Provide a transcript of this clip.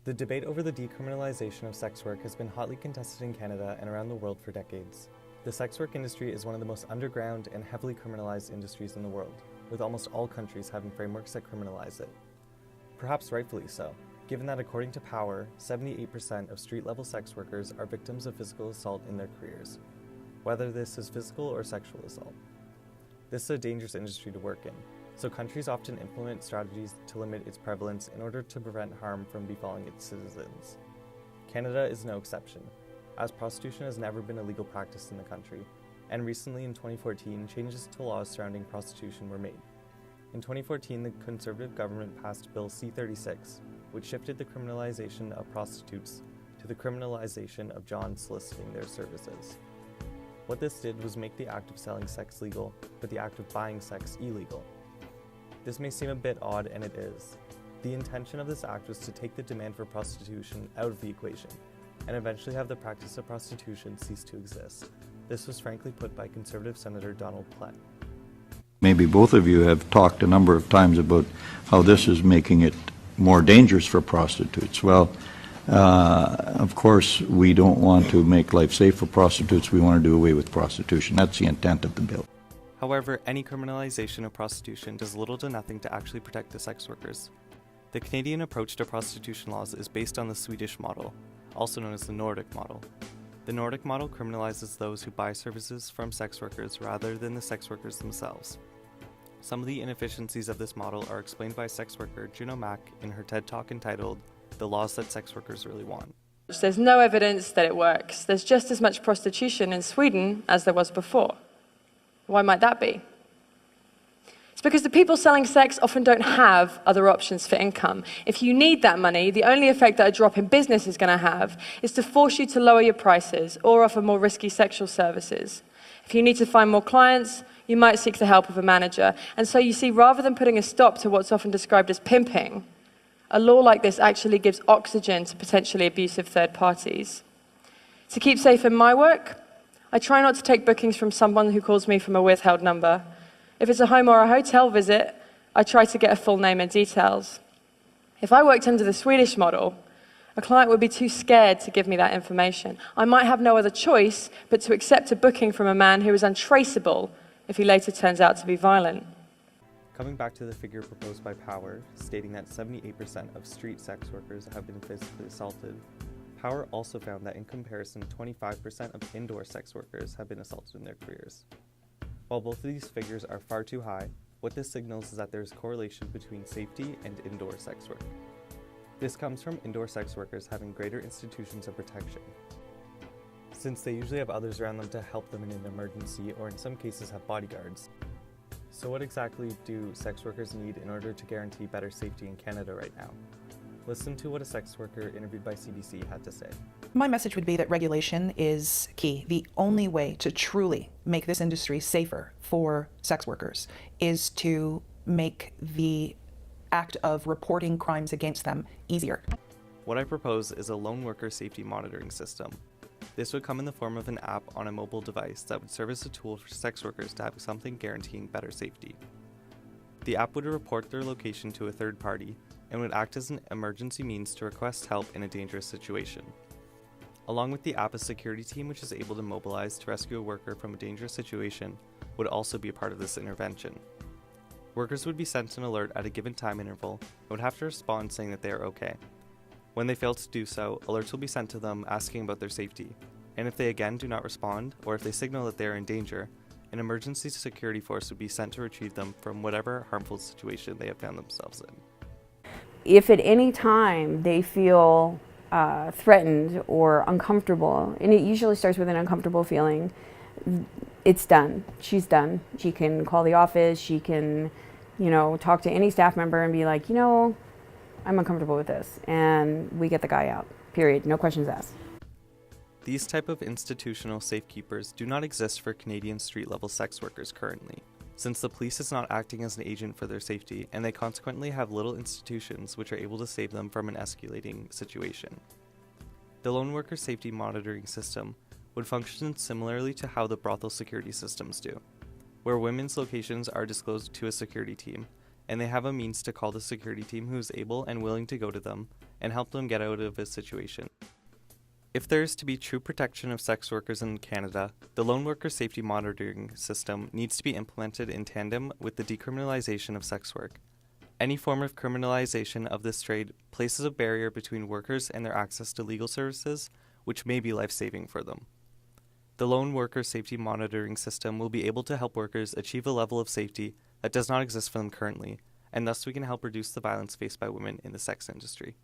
The debate over the decriminalization of sex work has been hotly contested in Canada and around the world for decades. The sex work industry is one of the most underground and heavily criminalized industries in the world, with almost all countries having frameworks that criminalize it. Perhaps rightfully so, given that according to Power, 78% of street-level sex workers are victims of physical assault in their careers, whether this is physical or sexual assault. This is a dangerous industry to work in, so countries often implement strategies to limit its prevalence in order to prevent harm from befalling its citizens. Canada is no exception, as prostitution has never been a legal practice in the country, and recently in 2014, changes to laws surrounding prostitution were made. In 2014, the Conservative government passed Bill C-36, which shifted the criminalization of prostitutes to the criminalization of Johns soliciting their services. What this did was make the act of selling sex legal, but the act of buying sex illegal. This may seem a bit odd, and it is. The intention of this act was to take the demand for prostitution out of the equation, and eventually have the practice of prostitution cease to exist. This was frankly put by Conservative Senator Donald Plett. Maybe both of you have talked a number of times about how this is making it more dangerous for prostitutes. Well, of course, we don't want to make life safe for prostitutes. We want to do away with prostitution. That's the intent of the bill. However, any criminalization of prostitution does little to nothing to actually protect the sex workers. The Canadian approach to prostitution laws is based on the Swedish model, also known as the Nordic model. The Nordic model criminalizes those who buy services from sex workers rather than the sex workers themselves. Some of the inefficiencies of this model are explained by sex worker Juno Mack in her TED Talk entitled "The Laws That Sex Workers Really Want." There's no evidence that it works. There's just as much prostitution in Sweden as there was before. Why might that be? It's because the people selling sex often don't have other options for income. If you need that money, the only effect that a drop in business is going to have is to force you to lower your prices or offer more risky sexual services. If you need to find more clients, you might seek the help of a manager. And so you see, rather than putting a stop to what's often described as pimping, a law like this actually gives oxygen to potentially abusive third parties. To keep safe in my work, I try not to take bookings from someone who calls me from a withheld number. If it's a home or a hotel visit, I try to get a full name and details. If I worked under the Swedish model, a client would be too scared to give me that information. I might have no other choice but to accept a booking from a man who is untraceable if he later turns out to be violent. Coming back to the figure proposed by Power, stating that 78% of street sex workers have been physically assaulted, Power also found that in comparison, 25% of indoor sex workers have been assaulted in their careers. While both of these figures are far too high, what this signals is that there is correlation between safety and indoor sex work. This comes from indoor sex workers having greater institutions of protection, since they usually have others around them to help them in an emergency, or in some cases have bodyguards. So what exactly do sex workers need in order to guarantee better safety in Canada right now? Listen to what a sex worker interviewed by CBC had to say. My message would be that regulation is key. The only way to truly make this industry safer for sex workers is to make the act of reporting crimes against them easier. What I propose is a lone worker safety monitoring system. This would come in the form of an app on a mobile device that would serve as a tool for sex workers to have something guaranteeing better safety. The app would report their location to a third party and would act as an emergency means to request help in a dangerous situation. Along with the app, a security team which is able to mobilize to rescue a worker from a dangerous situation would also be a part of this intervention. Workers would be sent an alert at a given time interval and would have to respond saying that they are okay. When they fail to do so, alerts will be sent to them asking about their safety, and if they again do not respond, or if they signal that they are in danger, an emergency security force would be sent to retrieve them from whatever harmful situation they have found themselves in. If at any time they feel threatened or uncomfortable, and it usually starts with an uncomfortable feeling, it's done. She's done. She can call the office, she can, talk to any staff member and be like, I'm uncomfortable with this, and we get the guy out, period, no questions asked. These type of institutional safekeepers do not exist for Canadian street-level sex workers currently, since the police is not acting as an agent for their safety, and they consequently have little institutions which are able to save them from an escalating situation. The lone worker safety monitoring system would function similarly to how the brothel security systems do, where women's locations are disclosed to a security team, and they have a means to call the security team who is able and willing to go to them and help them get out of a situation. If there is to be true protection of sex workers in Canada, the Lone Worker Safety Monitoring System needs to be implemented in tandem with the decriminalization of sex work. Any form of criminalization of this trade places a barrier between workers and their access to legal services, which may be life-saving for them. The Lone Worker Safety Monitoring System will be able to help workers achieve a level of safety that does not exist for them currently, and thus we can help reduce the violence faced by women in the sex industry.